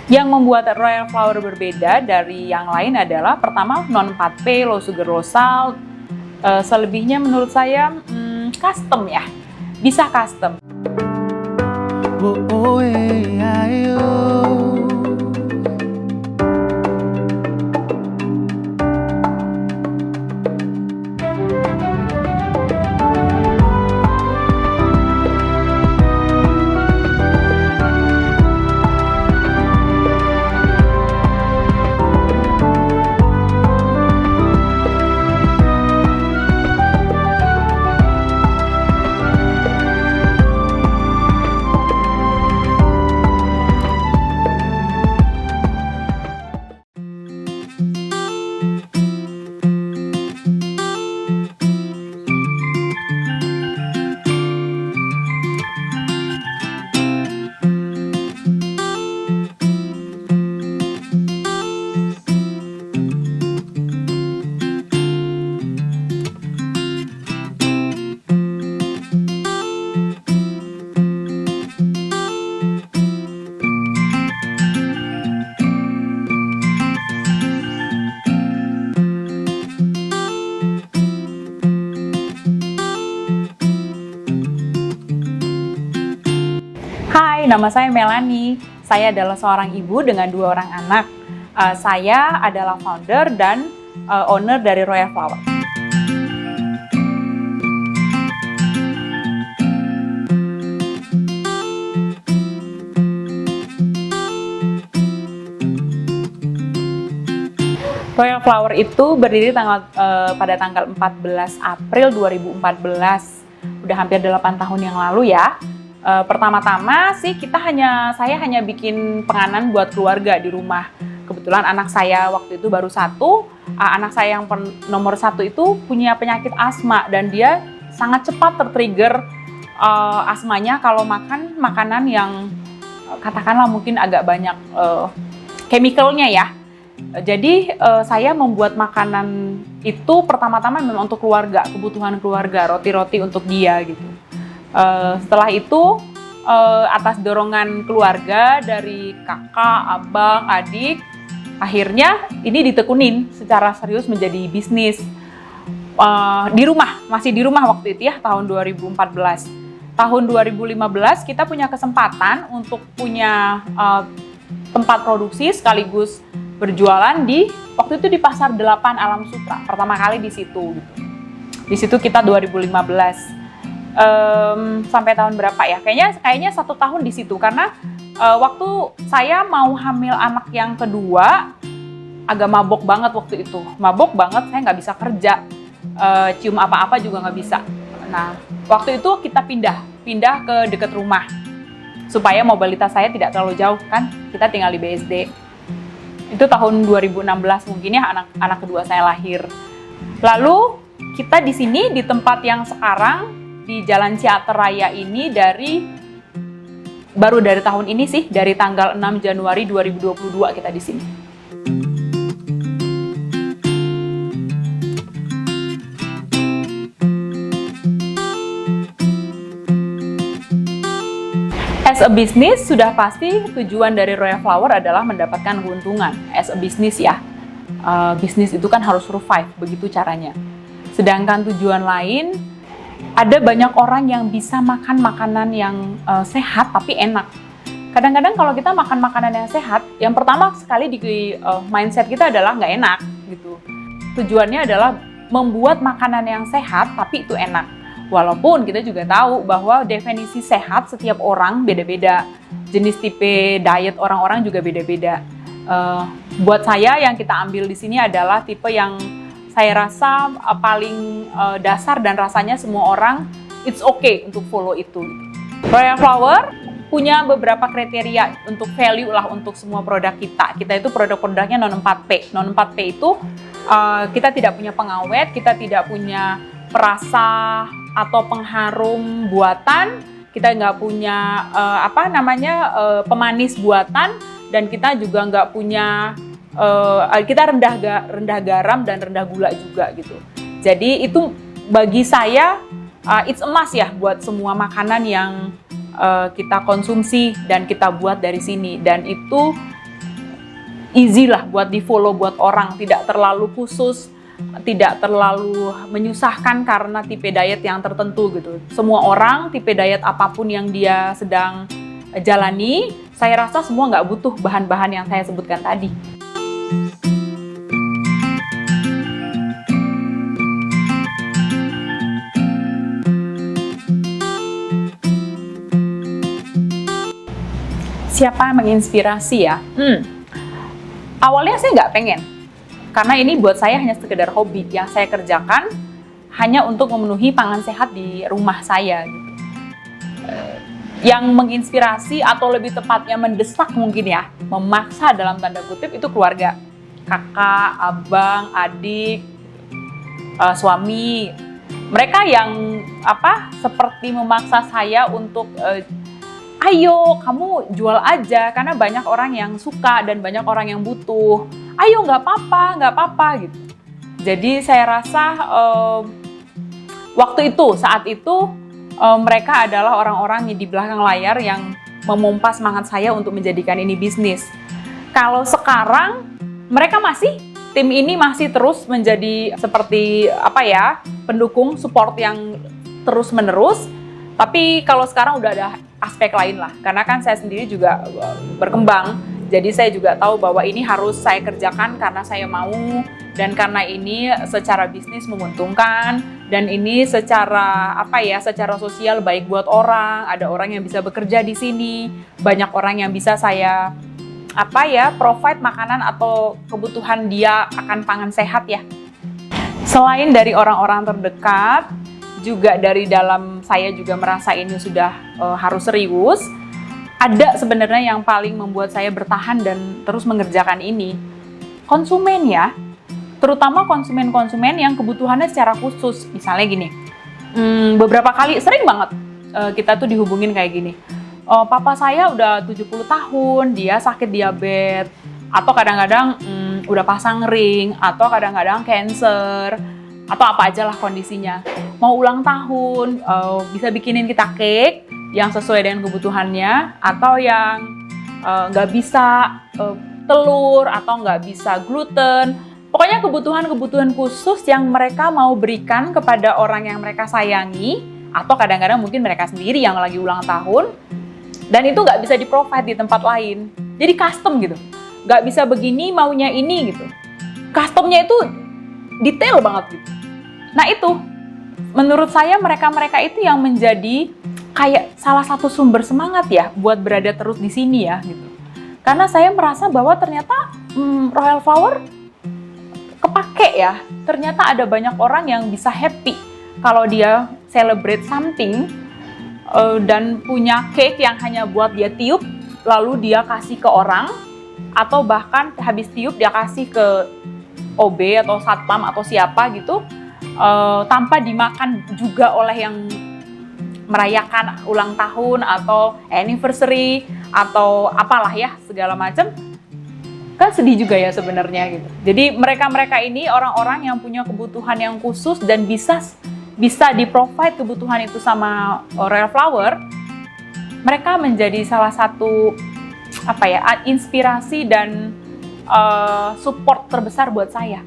Yang membuat Royal Flower berbeda dari yang lain adalah pertama non 4P, low sugar, low salt. Selebihnya menurut saya custom ya, bisa custom. Hai, nama saya Melanie. Saya adalah seorang ibu dengan 2 orang anak. Saya adalah founder dan owner dari Royal Flower. Royal Flower itu berdiri pada tanggal 14 April 2014. Udah hampir 8 tahun yang lalu ya. Pertama-tama sih saya hanya bikin penganan buat keluarga di rumah. Kebetulan anak saya waktu itu baru 1. Anak saya yang nomor 1 itu punya penyakit asma dan dia sangat cepat tertrigger asmanya kalau makan makanan yang katakanlah mungkin agak banyak chemicalnya ya. Jadi saya membuat makanan itu pertama-tama memang untuk keluarga, kebutuhan keluarga, roti-roti untuk dia gitu. Setelah itu atas dorongan keluarga dari kakak, abang, adik, akhirnya ini ditekunin secara serius menjadi bisnis masih di rumah waktu itu ya, tahun 2014. Tahun 2015 kita punya kesempatan untuk punya tempat produksi sekaligus berjualan waktu itu di Pasar 8 Alam Sutra, pertama kali di situ gitu. Di situ kita 2015. Sampai tahun berapa ya? Kayaknya 1 tahun di situ karena waktu saya mau hamil anak yang kedua agak mabok banget waktu itu. Mabok banget, saya nggak bisa kerja, cium apa-apa juga nggak bisa. Nah, waktu itu kita pindah ke dekat rumah supaya mobilitas saya tidak terlalu jauh kan. Kita tinggal di BSD. Itu tahun 2016 mungkin ya anak kedua saya lahir. Lalu kita di sini di tempat yang sekarang di Jalan Ciater Raya ini baru dari tahun ini sih, dari tanggal 6 Januari 2022 kita di sini. As a business, sudah pasti tujuan dari Royal Flower adalah mendapatkan keuntungan. As a business ya, bisnis itu kan harus survive, begitu caranya. Sedangkan tujuan lain, ada banyak orang yang bisa makan makanan yang sehat tapi enak. Kadang-kadang kalau kita makan makanan yang sehat, yang pertama sekali di mindset kita adalah nggak enak gitu. Tujuannya adalah membuat makanan yang sehat tapi itu enak. Walaupun kita juga tahu bahwa definisi sehat setiap orang beda-beda. Jenis tipe diet orang-orang juga beda-beda. Buat saya yang kita ambil di sini adalah tipe yang saya rasa paling dasar dan rasanya semua orang it's okay untuk follow itu. Royal Flower punya beberapa kriteria untuk value lah untuk semua produk kita. Kita itu produk-produknya non 4P. Non 4P itu kita tidak punya pengawet, kita tidak punya perasa atau pengharum buatan, kita nggak punya pemanis buatan, dan kita juga nggak punya kita rendah garam dan rendah gula juga gitu. Jadi itu bagi saya it's a must ya buat semua makanan yang kita konsumsi dan kita buat dari sini, dan itu easy lah buat di follow buat orang, tidak terlalu khusus, tidak terlalu menyusahkan karena tipe diet yang tertentu gitu. Semua orang tipe diet apapun yang dia sedang jalani, saya rasa semua nggak butuh bahan-bahan yang saya sebutkan tadi. Siapa yang menginspirasi ya? Awalnya saya nggak pengen, karena ini buat saya hanya sekedar hobi yang saya kerjakan hanya untuk memenuhi pangan sehat di rumah saya gitu. Yang menginspirasi atau lebih tepatnya mendesak mungkin ya, memaksa dalam tanda kutip itu keluarga, kakak, abang, adik, suami. Mereka yang seperti memaksa saya untuk ayo kamu jual aja karena banyak orang yang suka dan banyak orang yang butuh. Ayo nggak apa-apa gitu. Jadi saya rasa saat itu mereka adalah orang-orang di belakang layar yang memompa semangat saya untuk menjadikan ini bisnis. Kalau sekarang tim ini masih terus menjadi seperti pendukung support yang terus menerus. Tapi kalau sekarang udah ada aspek lain lah, karena kan saya sendiri juga berkembang, jadi saya juga tahu bahwa ini harus saya kerjakan karena saya mau, dan karena ini secara bisnis menguntungkan, dan ini secara sosial baik buat orang, ada orang yang bisa bekerja di sini, banyak orang yang bisa saya provide makanan atau kebutuhan dia akan pangan sehat ya. Selain dari orang-orang terdekat, juga dari dalam saya juga merasa ini sudah harus serius. Ada sebenarnya yang paling membuat saya bertahan dan terus mengerjakan ini. Konsumen ya, terutama konsumen-konsumen yang kebutuhannya secara khusus. Misalnya gini, beberapa kali sering banget kita tuh dihubungin kayak gini. Papa saya udah 70 tahun, dia sakit diabetes, atau kadang-kadang udah pasang ring, atau kadang-kadang cancer, atau apa aja lah kondisinya. Mau ulang tahun, bisa bikinin kita cake yang sesuai dengan kebutuhannya, atau yang nggak bisa telur, atau nggak bisa gluten. Pokoknya kebutuhan-kebutuhan khusus yang mereka mau berikan kepada orang yang mereka sayangi, atau kadang-kadang mungkin mereka sendiri yang lagi ulang tahun, dan itu nggak bisa di-provide di tempat lain. Jadi custom gitu. Nggak bisa begini, maunya ini gitu. Customnya itu detail banget gitu. Nah itu, menurut saya mereka-mereka itu yang menjadi kayak salah satu sumber semangat ya buat berada terus di sini ya gitu. Karena saya merasa bahwa ternyata Royal Flower kepake ya. Ternyata ada banyak orang yang bisa happy kalau dia celebrate something dan punya cake yang hanya buat dia tiup, lalu dia kasih ke orang, atau bahkan habis tiup dia kasih ke OB atau satpam atau siapa gitu, tanpa dimakan juga oleh yang merayakan ulang tahun atau anniversary atau apalah ya segala macam, kan sedih juga ya sebenarnya gitu. Jadi mereka-mereka ini orang-orang yang punya kebutuhan yang khusus dan bisa di-provide kebutuhan itu sama Royal Flower. Mereka menjadi salah satu inspirasi dan support terbesar buat saya.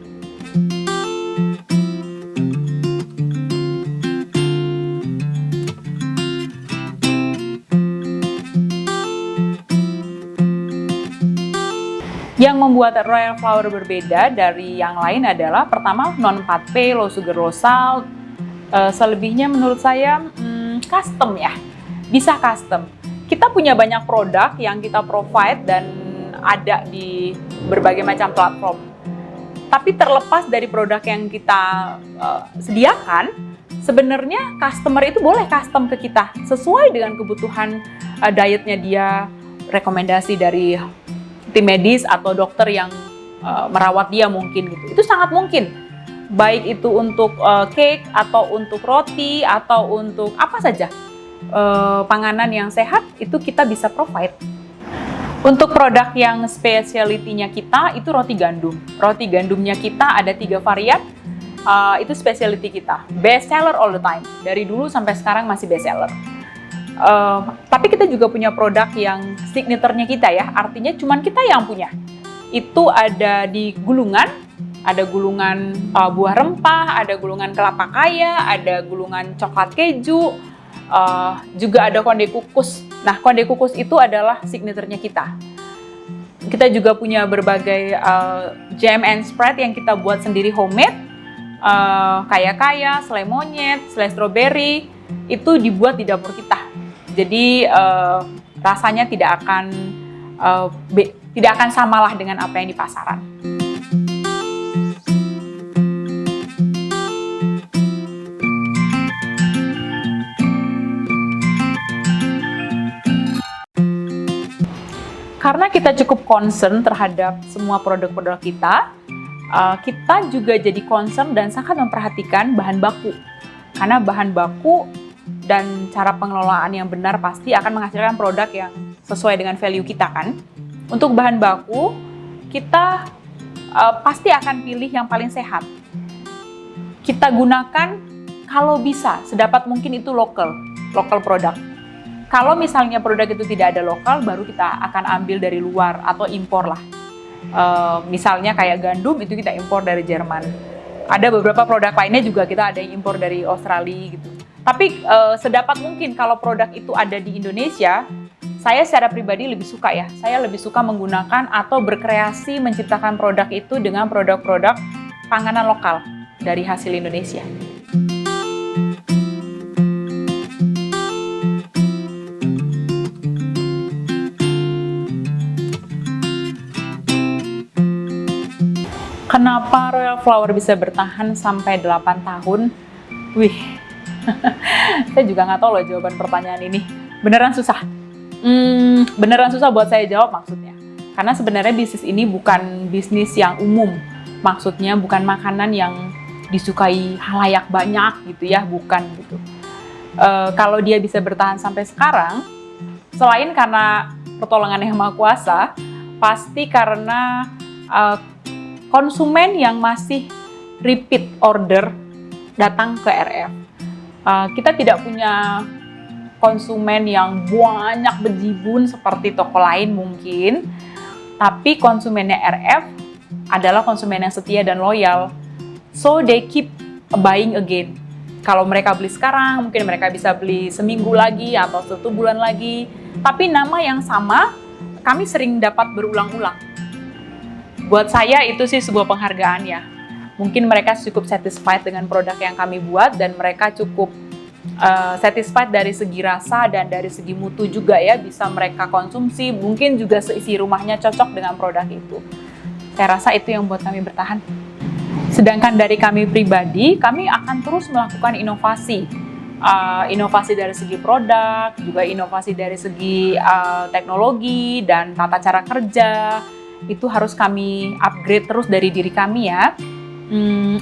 Yang membuat Royal Flower berbeda dari yang lain adalah pertama non 4P, low sugar, low salt. Selebihnya menurut saya custom ya, bisa custom. Kita punya banyak produk yang kita provide dan ada di berbagai macam platform. Tapi terlepas dari produk yang kita sediakan, sebenarnya customer itu boleh custom ke kita sesuai dengan kebutuhan dietnya dia, rekomendasi dari tim medis atau dokter yang merawat dia mungkin gitu. Itu sangat mungkin. Baik itu untuk cake atau untuk roti atau untuk apa saja panganan yang sehat itu kita bisa provide. Untuk produk yang spesialitinya kita itu roti gandum. Roti gandumnya kita ada 3 varian. Itu specialty kita. Best seller all the time. Dari dulu sampai sekarang masih best seller. Tapi kita juga punya produk yang signaturenya kita ya, artinya cuman kita yang punya. itu ada di gulungan, ada gulungan buah rempah, ada gulungan kelapa kaya, ada gulungan coklat keju, juga ada konde kukus. Nah, konde kukus itu adalah signaturenya kita. Kita juga punya berbagai jam and spread yang kita buat sendiri homemade, kaya-kaya, selai monyet, selai strawberry, itu dibuat di dapur kita. Jadi rasanya tidak akan samalah dengan apa yang di pasaran. Karena kita cukup concern terhadap semua produk-produk kita, kita juga jadi concern dan sangat memperhatikan bahan baku. Karena bahan baku dan cara pengelolaan yang benar pasti akan menghasilkan produk yang sesuai dengan value kita kan. Untuk bahan baku, kita pasti akan pilih yang paling sehat. Kita gunakan kalau bisa, sedapat mungkin itu local produk. Kalau misalnya produk itu tidak ada lokal, baru kita akan ambil dari luar atau impor lah. Misalnya kayak gandum itu kita impor dari Jerman. Ada beberapa produk lainnya juga kita ada yang impor dari Australia gitu. Tapi sedapat mungkin kalau produk itu ada di Indonesia, saya secara pribadi lebih suka ya. Saya lebih suka menggunakan atau berkreasi menciptakan produk itu dengan produk-produk panganan lokal dari hasil Indonesia. Kenapa Royal Flower bisa bertahan sampai 8 tahun? Wih, saya juga nggak tahu loh jawaban pertanyaan ini. Beneran susah. Beneran susah buat saya jawab maksudnya. Karena sebenarnya bisnis ini bukan bisnis yang umum. Maksudnya bukan makanan yang disukai halayak banyak gitu ya, bukan gitu. Kalau dia bisa bertahan sampai sekarang, selain karena pertolongan Yang Maha Kuasa, pasti karena konsumen yang masih repeat order datang ke RF. Kita tidak punya konsumen yang banyak bejibun seperti toko lain mungkin, tapi konsumennya RF adalah konsumen yang setia dan loyal. So they keep buying again. Kalau mereka beli sekarang, mungkin mereka bisa beli seminggu lagi atau 1 bulan lagi. Tapi nama yang sama, kami sering dapat berulang-ulang. Buat saya itu sih sebuah penghargaan ya. Mungkin mereka cukup satisfied dengan produk yang kami buat dan mereka cukup satisfied dari segi rasa dan dari segi mutu juga ya, bisa mereka konsumsi. Mungkin juga seisi rumahnya cocok dengan produk itu. Saya rasa itu yang buat kami bertahan. Sedangkan dari kami pribadi, kami akan terus melakukan inovasi. Inovasi dari segi produk, juga inovasi dari segi teknologi dan tata cara kerja. Itu harus kami upgrade terus dari diri kami ya.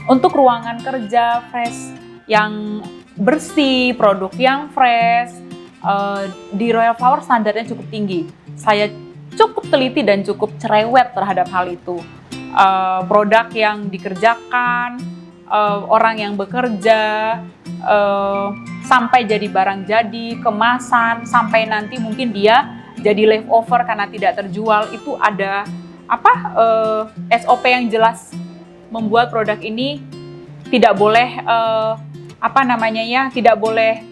Untuk ruangan kerja fresh yang bersih, produk yang fresh, di Royal Flower standarnya cukup tinggi. Saya cukup teliti dan cukup cerewet terhadap hal itu. Produk yang dikerjakan, orang yang bekerja, sampai jadi barang jadi, kemasan, sampai nanti mungkin dia jadi leftover karena tidak terjual, itu ada SOP yang jelas membuat produk ini tidak boleh tidak boleh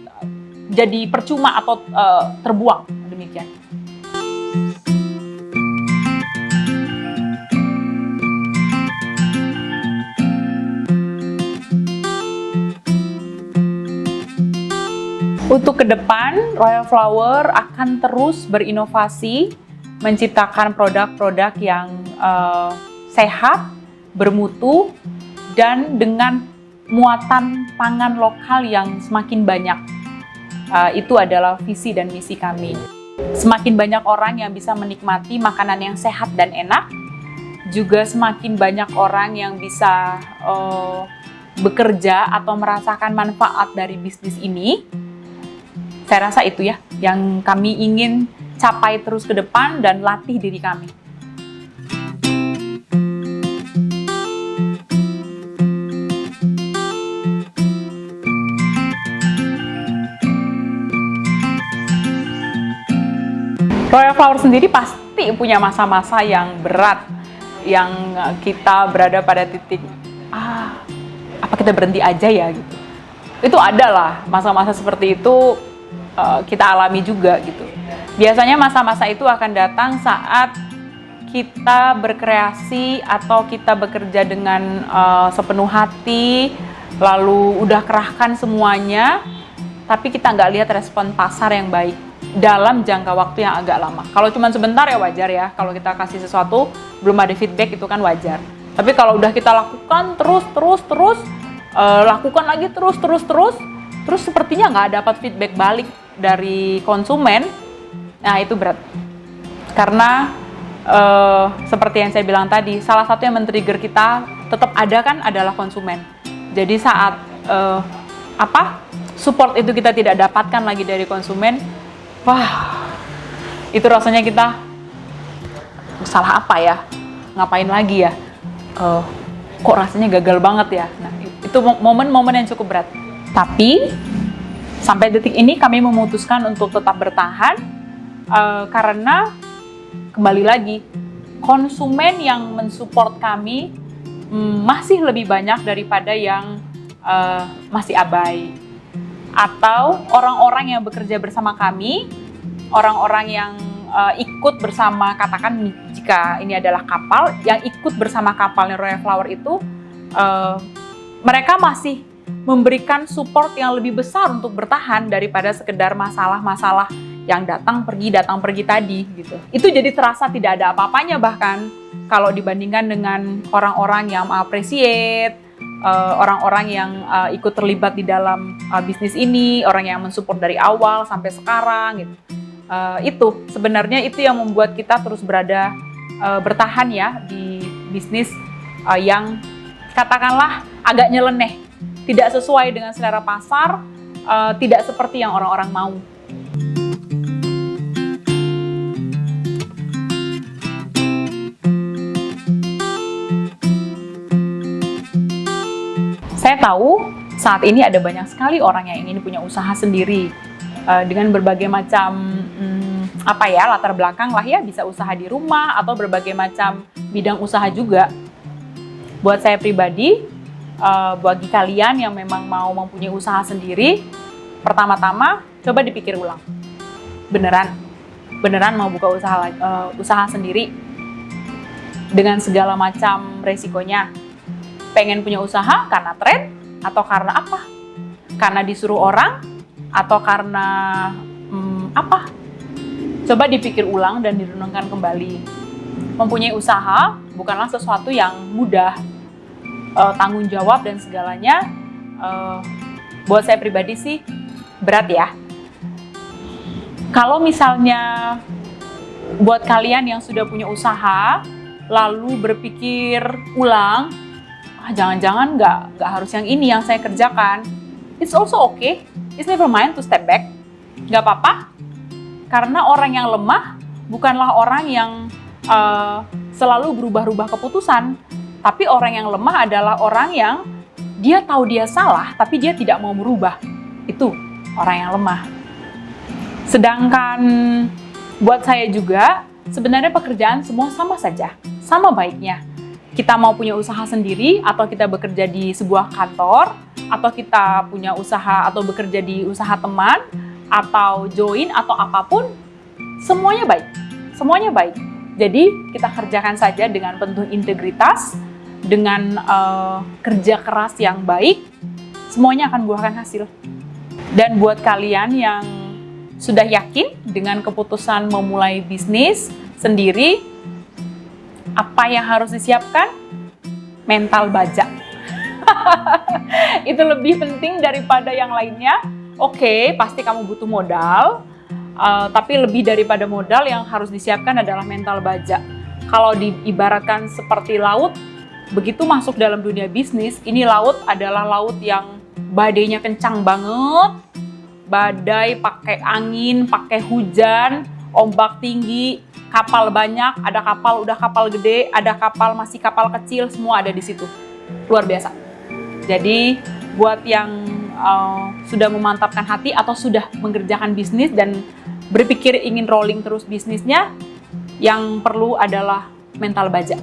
jadi percuma atau terbuang, demikian. Untuk ke depan, Royal Flower akan terus berinovasi, menciptakan produk-produk yang sehat, bermutu, dan dengan muatan pangan lokal yang semakin banyak. Itu adalah visi dan misi kami. Semakin banyak orang yang bisa menikmati makanan yang sehat dan enak, juga semakin banyak orang yang bisa bekerja atau merasakan manfaat dari bisnis ini. Saya rasa itu ya yang kami ingin capai terus ke depan dan latih diri kami. Royal Flower sendiri pasti punya masa-masa yang berat. yang kita berada pada titik apa kita berhenti aja ya gitu. Itu adalah masa-masa seperti itu kita alami juga gitu. Biasanya masa-masa itu akan datang saat kita berkreasi atau kita bekerja dengan sepenuh hati, lalu udah kerahkan semuanya, tapi kita nggak lihat respon pasar yang baik dalam jangka waktu yang agak lama. Kalau cuma sebentar ya wajar ya, kalau kita kasih sesuatu belum ada feedback itu kan wajar. Tapi kalau udah kita lakukan terus, lakukan lagi terus sepertinya nggak dapat feedback balik dari konsumen, nah itu berat. Karena seperti yang saya bilang tadi, salah satu yang men-trigger kita tetap ada kan adalah konsumen. Jadi saat support itu kita tidak dapatkan lagi dari konsumen, wah, itu rasanya kita salah apa ya? Ngapain lagi ya? Kok rasanya gagal banget ya? Nah, itu momen-momen yang cukup berat. Tapi sampai detik ini kami memutuskan untuk tetap bertahan karena kembali lagi konsumen yang mensupport kami masih lebih banyak daripada yang masih abai. Atau orang-orang yang bekerja bersama kami, orang-orang yang ikut bersama, katakan jika ini adalah kapal, yang ikut bersama kapalnya Royal Flower itu, mereka masih memberikan support yang lebih besar untuk bertahan daripada sekedar masalah-masalah yang datang pergi tadi gitu. Itu jadi terasa tidak ada apa-apanya bahkan kalau dibandingkan dengan orang-orang yang appreciate, orang-orang yang ikut terlibat di dalam bisnis ini, orang yang mensupport dari awal sampai sekarang gitu. Itu sebenarnya itu yang membuat kita terus bertahan ya di bisnis yang katakanlah agak nyeleneh, tidak sesuai dengan selera pasar, tidak seperti yang orang-orang mau. Saya tahu saat ini ada banyak sekali orang yang ingin punya usaha sendiri dengan berbagai macam latar belakang lah ya, bisa usaha di rumah atau berbagai macam bidang usaha juga. Buat saya pribadi, bagi kalian yang memang mau mempunyai usaha sendiri, pertama-tama coba dipikir ulang. Beneran mau buka usaha sendiri dengan segala macam resikonya. Pengen punya usaha karena tren atau karena apa? Karena disuruh orang atau karena apa? Coba dipikir ulang dan direnungkan kembali. Mempunyai usaha bukanlah sesuatu yang mudah, tanggung jawab dan segalanya. Buat saya pribadi sih berat ya. Kalau misalnya buat kalian yang sudah punya usaha lalu berpikir ulang, jangan-jangan nggak harus yang ini yang saya kerjakan. It's also okay. It's never mind to step back. Nggak apa-apa. Karena orang yang lemah bukanlah orang yang selalu berubah-ubah keputusan. Tapi orang yang lemah adalah orang yang dia tahu dia salah, tapi dia tidak mau merubah. Itu orang yang lemah. Sedangkan buat saya juga, sebenarnya pekerjaan semua sama saja. Sama baiknya. Kita mau punya usaha sendiri, atau kita bekerja di sebuah kantor, atau kita punya usaha atau bekerja di usaha teman, atau join, atau apapun, semuanya baik. Semuanya baik. Jadi, kita kerjakan saja dengan penuh integritas, dengan kerja keras yang baik, semuanya akan buahkan hasil. Dan buat kalian yang sudah yakin dengan keputusan memulai bisnis sendiri, apa yang harus disiapkan? Mental baja. Itu lebih penting daripada yang lainnya. Oke, pasti kamu butuh modal, tapi lebih daripada modal yang harus disiapkan adalah mental baja. Kalau diibaratkan seperti laut, begitu masuk dalam dunia bisnis, ini laut adalah laut yang badainya kencang banget, badai pakai angin, pakai hujan, ombak tinggi, kapal banyak, ada kapal udah kapal gede, ada kapal masih kapal kecil, semua ada di situ. Luar biasa. Jadi buat yang sudah memantapkan hati atau sudah mengerjakan bisnis dan berpikir ingin rolling terus bisnisnya, yang perlu adalah mental baja.